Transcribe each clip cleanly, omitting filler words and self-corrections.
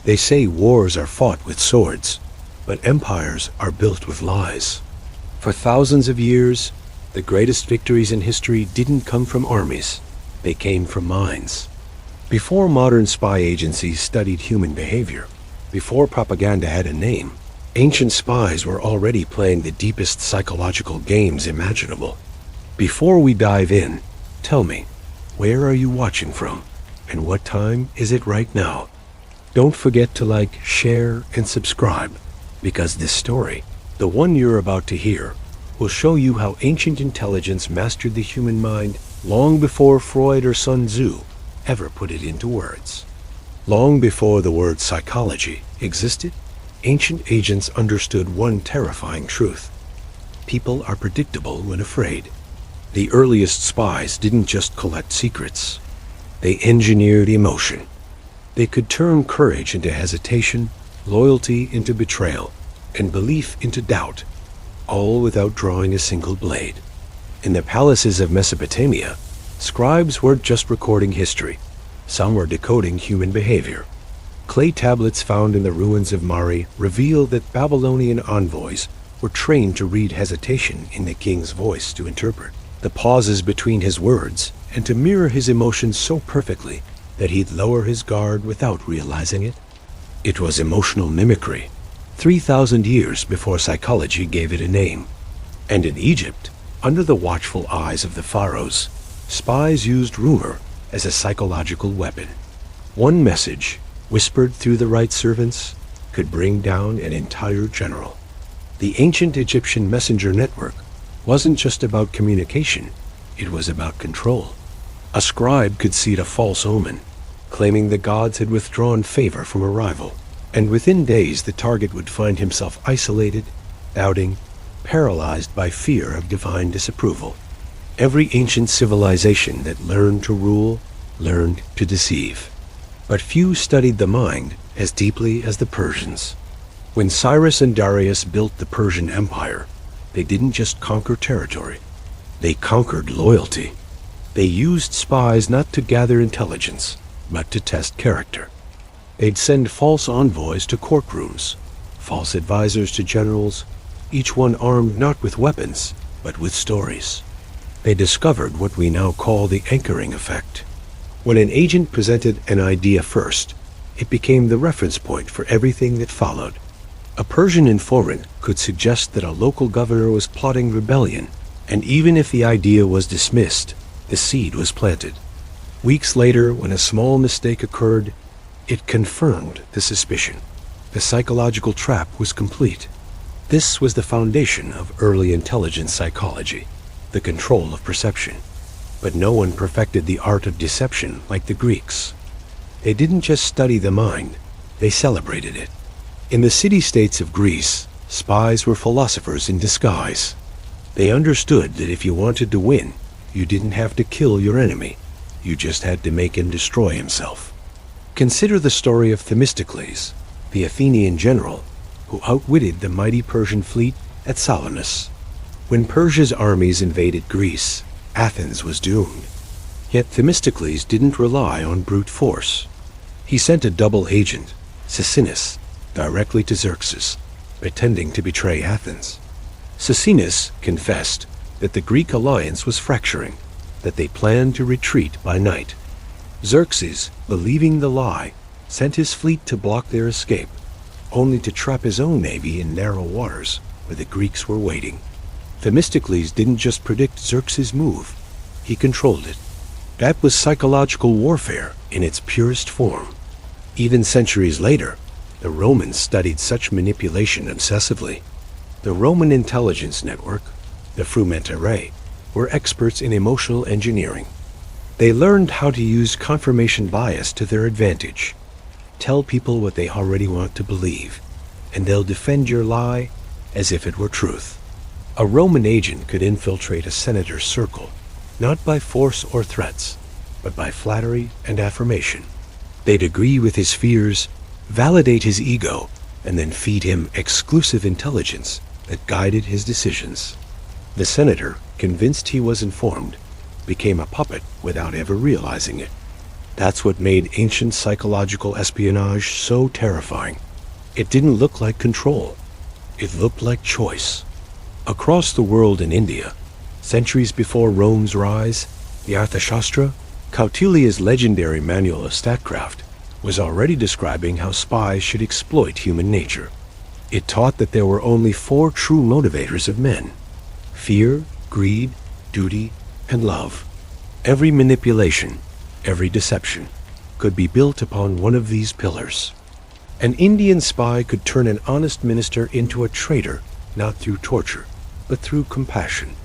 They say wars are fought with swords, but empires are built with lies. For thousands of years, the greatest victories in history didn't come from armies. They came from minds. Before modern spy agencies studied human behavior, before propaganda had a name, ancient spies were already playing the deepest psychological games imaginable. Before we dive in, tell me, where are you watching from? And what time is it right now? Don't forget to like, share, and subscribe, because this story, the one you're about to hear, will show you how ancient intelligence mastered the human mind long before Freud or Sun Tzu ever put it into words. Long before the word psychology existed, ancient agents understood one terrifying truth. People are predictable when afraid. The earliest spies didn't just collect secrets. They engineered emotion. They could turn courage into hesitation, loyalty into betrayal, and belief into doubt, all without drawing a single blade. In the palaces of Mesopotamia, scribes weren't just recording history. Some were decoding human behavior. Clay tablets found in the ruins of Mari reveal that Babylonian envoys were trained to read hesitation in the king's voice to interpret the pauses between his words and to mirror his emotions so perfectly that he'd lower his guard without realizing it. It was emotional mimicry, 3,000 years before psychology gave it a name. And in Egypt, under the watchful eyes of the pharaohs, spies used rumor as a psychological weapon. One message, whispered through the right servants, could bring down an entire general. The ancient Egyptian messenger network wasn't just about communication, it was about control. A scribe could seed a false omen, claiming the gods had withdrawn favor from a rival, and within days the target would find himself isolated, doubting, paralyzed by fear of divine disapproval. Every ancient civilization that learned to rule, learned to deceive. But few studied the mind as deeply as the Persians. When Cyrus and Darius built the Persian Empire, they didn't just conquer territory, they conquered loyalty. They used spies not to gather intelligence, but to test character. They'd send false envoys to courtrooms, false advisors to generals, each one armed not with weapons, but with stories. They discovered what we now call the anchoring effect. When an agent presented an idea first, it became the reference point for everything that followed. A Persian informant could suggest that a local governor was plotting rebellion, and even if the idea was dismissed, the seed was planted. Weeks later, when a small mistake occurred, it confirmed the suspicion. The psychological trap was complete. This was the foundation of early intelligence psychology, the control of perception. But no one perfected the art of deception like the Greeks. They didn't just study the mind, they celebrated it. In the city-states of Greece, spies were philosophers in disguise. They understood that if you wanted to win, you didn't have to kill your enemy. You just had to make him destroy himself. Consider the story of Themistocles, the Athenian general, who outwitted the mighty Persian fleet at Salamis. When Persia's armies invaded Greece, Athens was doomed. Yet Themistocles didn't rely on brute force. He sent a double agent, Sisinus, directly to Xerxes, pretending to betray Athens. Sisinus confessed that the Greek alliance was fracturing, that they planned to retreat by night. Xerxes, believing the lie, sent his fleet to block their escape, only to trap his own navy in narrow waters where the Greeks were waiting. Themistocles didn't just predict Xerxes' move, he controlled it. That was psychological warfare in its purest form. Even centuries later, the Romans studied such manipulation obsessively. The Roman intelligence network, the Frumentarii, were experts in emotional engineering. They learned how to use confirmation bias to their advantage. Tell people what they already want to believe, and they'll defend your lie as if it were truth. A Roman agent could infiltrate a senator's circle, not by force or threats, but by flattery and affirmation. They'd agree with his fears, validate his ego, and then feed him exclusive intelligence that guided his decisions. The senator, convinced he was informed, became a puppet without ever realizing it. That's what made ancient psychological espionage so terrifying. It didn't look like control. It looked like choice. Across the world in India, centuries before Rome's rise, the Arthashastra, Kautilya's legendary manual of statecraft, was already describing how spies should exploit human nature. It taught that there were only 4 true motivators of men: fear, greed, duty, and love. Every manipulation, every deception, could be built upon one of these pillars. An Indian spy could turn an honest minister into a traitor, not through torture, but through compassion.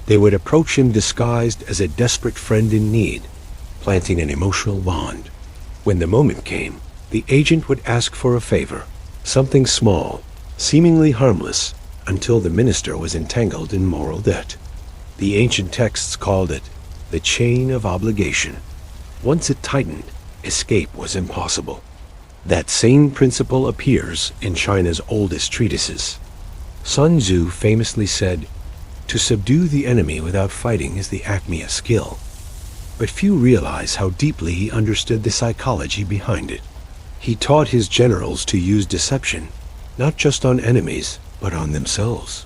They would approach him disguised as a desperate friend in need, planting an emotional bond. When the moment came, the agent would ask for a favor, something small, seemingly harmless, until the minister was entangled in moral debt. The ancient texts called it the chain of obligation. Once it tightened, escape was impossible. That same principle appears in China's oldest treatises. Sun Tzu famously said, "To subdue the enemy without fighting is the acme of skill." But few realize how deeply he understood the psychology behind it. He taught his generals to use deception, not just on enemies, but on themselves.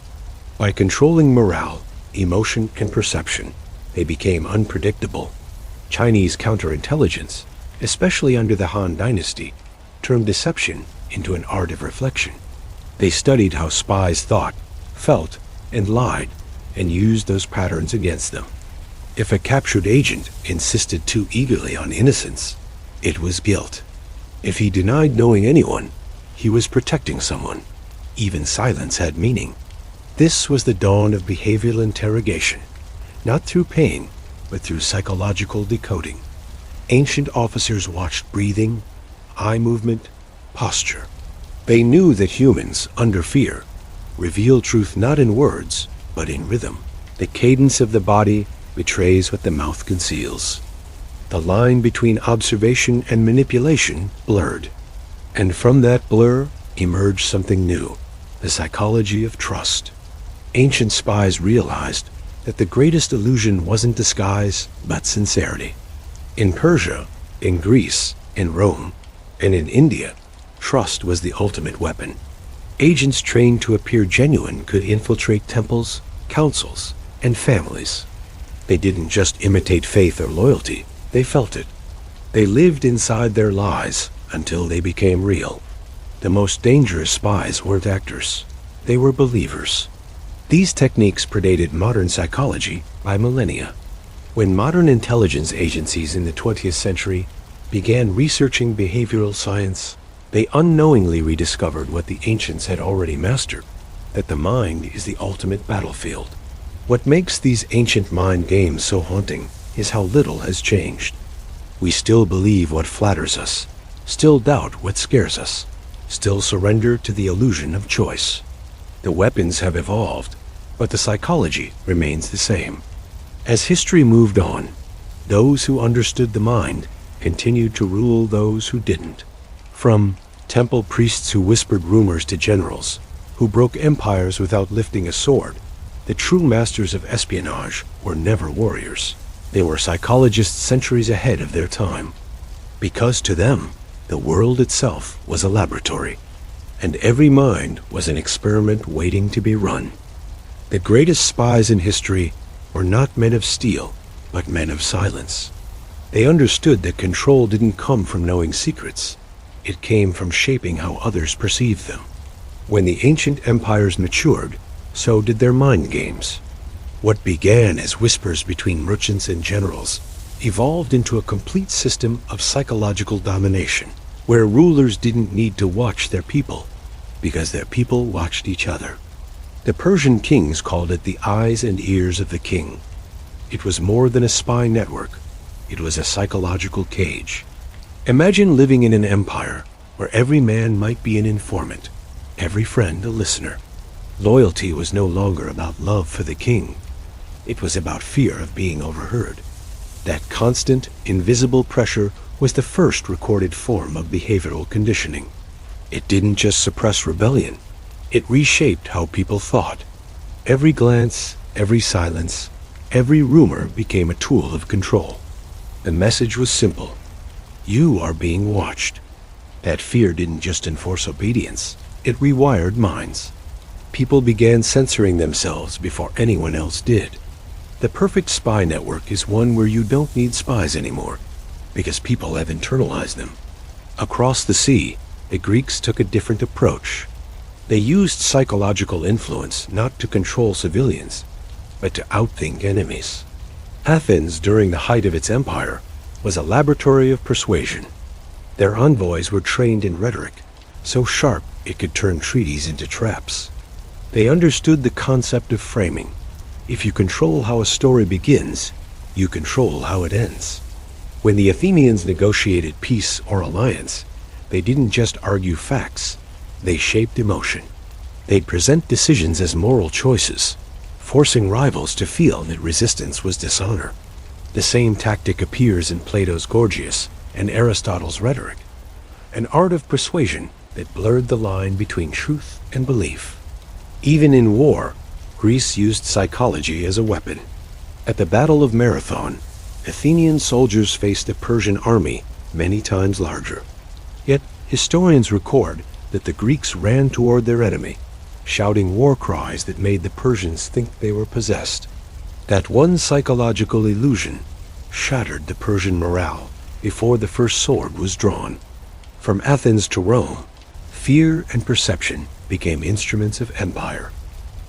By controlling morale, emotion, and perception, they became unpredictable. Chinese counterintelligence, especially under the Han Dynasty, turned deception into an art of reflection. They studied how spies thought, felt, and lied, and used those patterns against them. If a captured agent insisted too eagerly on innocence, it was guilt. If he denied knowing anyone, he was protecting someone. Even silence had meaning. This was the dawn of behavioral interrogation, not through pain, but through psychological decoding. Ancient officers watched breathing, eye movement, posture. They knew that humans, under fear, reveal truth not in words, but in rhythm. The cadence of the body betrays what the mouth conceals. The line between observation and manipulation blurred. And from that blur emerged something new, the psychology of trust. Ancient spies realized that the greatest illusion wasn't disguise, but sincerity. In Persia, in Greece, in Rome, and in India, trust was the ultimate weapon. Agents trained to appear genuine could infiltrate temples, councils, and families. They didn't just imitate faith or loyalty, they felt it. They lived inside their lies until they became real. The most dangerous spies weren't actors, they were believers. These techniques predated modern psychology by millennia. When modern intelligence agencies in the 20th century began researching behavioral science, they unknowingly rediscovered what the ancients had already mastered, that the mind is the ultimate battlefield. What makes these ancient mind games so haunting is how little has changed. We still believe what flatters us, still doubt what scares us, still surrender to the illusion of choice. The weapons have evolved, but the psychology remains the same. As history moved on, those who understood the mind continued to rule those who didn't. From temple priests who whispered rumors to generals, who broke empires without lifting a sword, the true masters of espionage were never warriors. They were psychologists centuries ahead of their time. Because to them, the world itself was a laboratory, and every mind was an experiment waiting to be run. The greatest spies in history were not men of steel, but men of silence. They understood that control didn't come from knowing secrets. It came from shaping how others perceived them. When the ancient empires matured, so did their mind games. What began as whispers between merchants and generals evolved into a complete system of psychological domination, where rulers didn't need to watch their people, because their people watched each other. The Persian kings called it the eyes and ears of the king. It was more than a spy network. It was a psychological cage. Imagine living in an empire where every man might be an informant, every friend a listener. Loyalty was no longer about love for the king. It was about fear of being overheard. That constant, invisible pressure was the first recorded form of behavioral conditioning. It didn't just suppress rebellion. It reshaped how people thought. Every glance, every silence, every rumor became a tool of control. The message was simple. You are being watched. That fear didn't just enforce obedience, it rewired minds. People began censoring themselves before anyone else did. The perfect spy network is one where you don't need spies anymore, because people have internalized them. Across the sea, the Greeks took a different approach. They used psychological influence not to control civilians, but to outthink enemies. Athens, during the height of its empire, was a laboratory of persuasion. Their envoys were trained in rhetoric, so sharp it could turn treaties into traps. They understood the concept of framing. If you control how a story begins, you control how it ends. When the Athenians negotiated peace or alliance, they didn't just argue facts, they shaped emotion. They'd present decisions as moral choices, forcing rivals to feel that resistance was dishonor. The same tactic appears in Plato's Gorgias and Aristotle's rhetoric, an art of persuasion that blurred the line between truth and belief. Even in war, Greece used psychology as a weapon. At the Battle of Marathon, Athenian soldiers faced a Persian army many times larger. Yet historians record that the Greeks ran toward their enemy, shouting war cries that made the Persians think they were possessed. That one psychological illusion shattered the Persian morale before the first sword was drawn. From Athens to Rome, fear and perception became instruments of empire.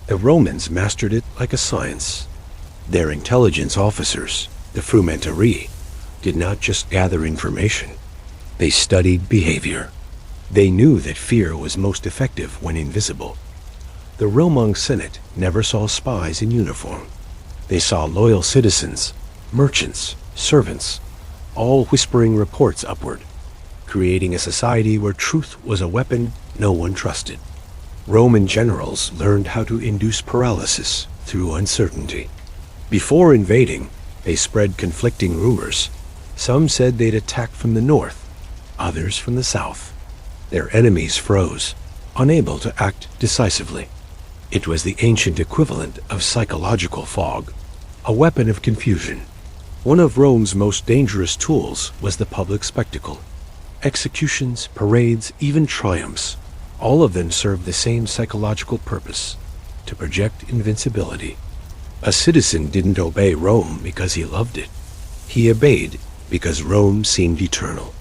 The Romans mastered it like a science. Their intelligence officers, the frumentarii, did not just gather information. They studied behavior. They knew that fear was most effective when invisible. The Roman Senate never saw spies in uniform. They saw loyal citizens, merchants, servants, all whispering reports upward, creating a society where truth was a weapon no one trusted. Roman generals learned how to induce paralysis through uncertainty. Before invading, they spread conflicting rumors. Some said they'd attack from the north, others from the south. Their enemies froze, unable to act decisively. It was the ancient equivalent of psychological fog, a weapon of confusion. One of Rome's most dangerous tools was the public spectacle. Executions, parades, even triumphs, all of them served the same psychological purpose, to project invincibility. A citizen didn't obey Rome because he loved it. He obeyed because Rome seemed eternal.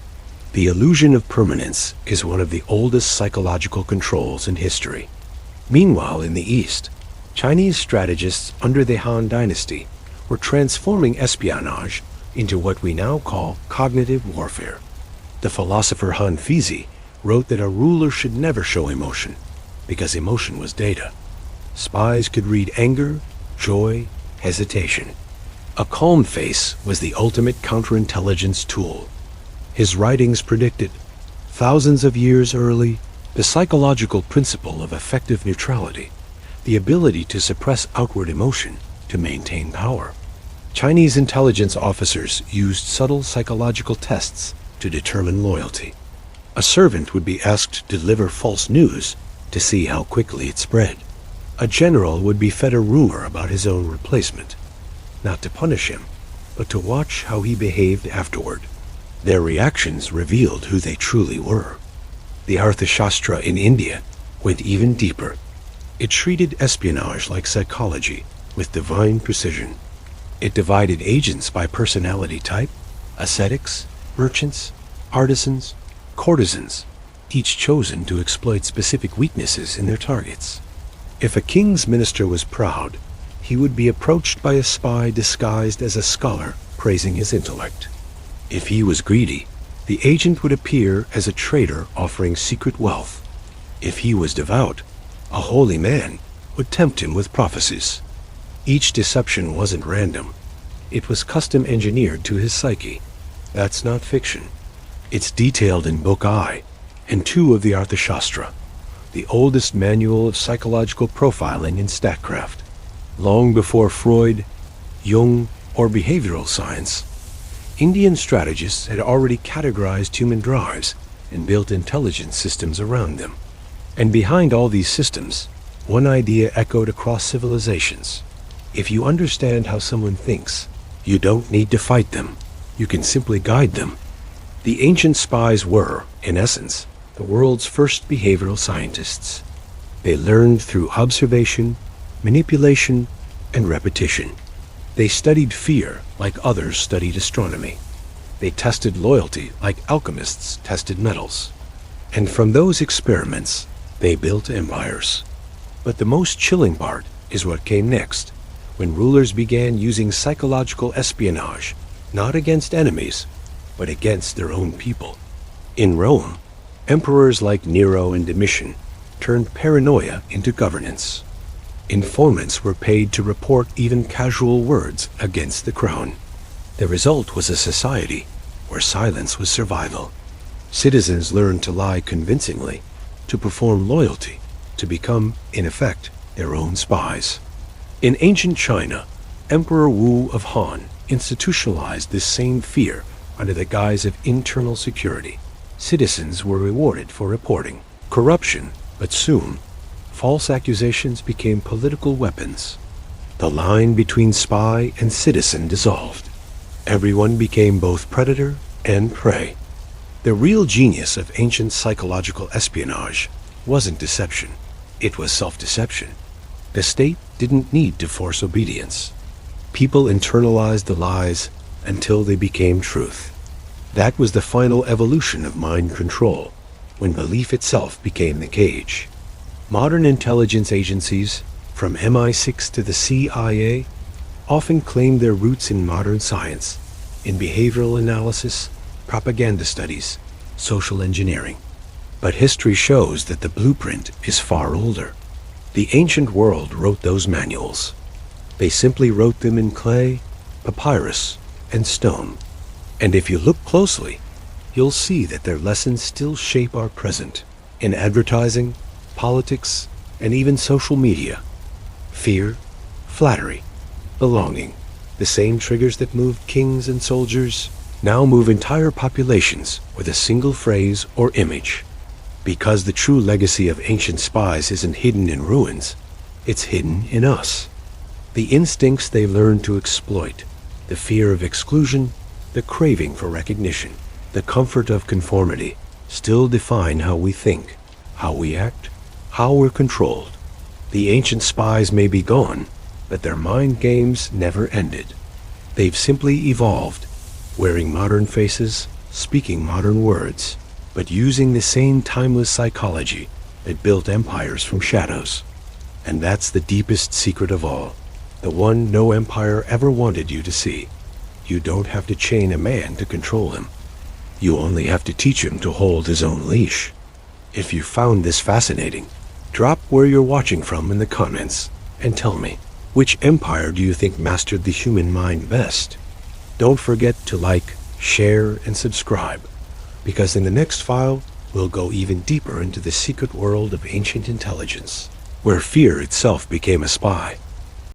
The illusion of permanence is one of the oldest psychological controls in history. Meanwhile, in the East, Chinese strategists under the Han Dynasty were transforming espionage into what we now call cognitive warfare. The philosopher Han Fizi wrote that a ruler should never show emotion, because emotion was data. Spies could read anger, joy, hesitation. A calm face was the ultimate counterintelligence tool. His writings predicted, thousands of years early, the psychological principle of effective neutrality, the ability to suppress outward emotion to maintain power. Chinese intelligence officers used subtle psychological tests to determine loyalty. A servant would be asked to deliver false news to see how quickly it spread. A general would be fed a rumor about his own replacement, not to punish him, but to watch how he behaved afterward. Their reactions revealed who they truly were. The Arthashastra in India went even deeper. It treated espionage like psychology with divine precision. It divided agents by personality type, ascetics, merchants, artisans, courtesans, each chosen to exploit specific weaknesses in their targets. If a king's minister was proud, he would be approached by a spy disguised as a scholar praising his intellect. If he was greedy, the agent would appear as a trader offering secret wealth. If he was devout, a holy man would tempt him with prophecies. Each deception wasn't random. It was custom engineered to his psyche. That's not fiction. It's detailed in Book I and II of the Arthashastra, the oldest manual of psychological profiling in statcraft. Long before Freud, Jung, or behavioral science, Indian strategists had already categorized human drives and built intelligence systems around them. And behind all these systems, one idea echoed across civilizations. If you understand how someone thinks, you don't need to fight them. You can simply guide them. The ancient spies were, in essence, the world's first behavioral scientists. They learned through observation, manipulation, and repetition. They studied fear like others studied astronomy. They tested loyalty like alchemists tested metals. And from those experiments, they built empires. But the most chilling part is what came next, when rulers began using psychological espionage, not against enemies, but against their own people. In Rome, emperors like Nero and Domitian turned paranoia into governance. Informants were paid to report even casual words against the crown. The result was a society where silence was survival. Citizens learned to lie convincingly, to perform loyalty, to become, in effect, their own spies. In ancient China, Emperor Wu of Han institutionalized this same fear under the guise of internal security. Citizens were rewarded for reporting corruption, but soon, false accusations became political weapons. The line between spy and citizen dissolved. Everyone became both predator and prey. The real genius of ancient psychological espionage wasn't deception. It was self-deception. The state didn't need to force obedience. People internalized the lies until they became truth. That was the final evolution of mind control, when belief itself became the cage. Modern intelligence agencies, from MI6 to the CIA, often claim their roots in modern science, in behavioral analysis, propaganda studies, social engineering. But history shows that the blueprint is far older. The ancient world wrote those manuals. They simply wrote them in clay, papyrus, and stone. And if you look closely, you'll see that their lessons still shape our present, in advertising, politics, and even social media. Fear, flattery, belonging, the same triggers that moved kings and soldiers, now move entire populations with a single phrase or image. Because the true legacy of ancient spies isn't hidden in ruins, it's hidden in us. The instincts they learned to exploit, the fear of exclusion, the craving for recognition, the comfort of conformity, still define how we think, how we act, how we're controlled. The ancient spies may be gone, but their mind games never ended. They've simply evolved, wearing modern faces, speaking modern words, but using the same timeless psychology that built empires from shadows. And that's the deepest secret of all, the one no empire ever wanted you to see. You don't have to chain a man to control him. You only have to teach him to hold his own leash. If you found this fascinating, drop where you're watching from in the comments and tell me, which empire do you think mastered the human mind best? Don't forget to like, share, and subscribe, because in the next file, we'll go even deeper into the secret world of ancient intelligence, where fear itself became a spy.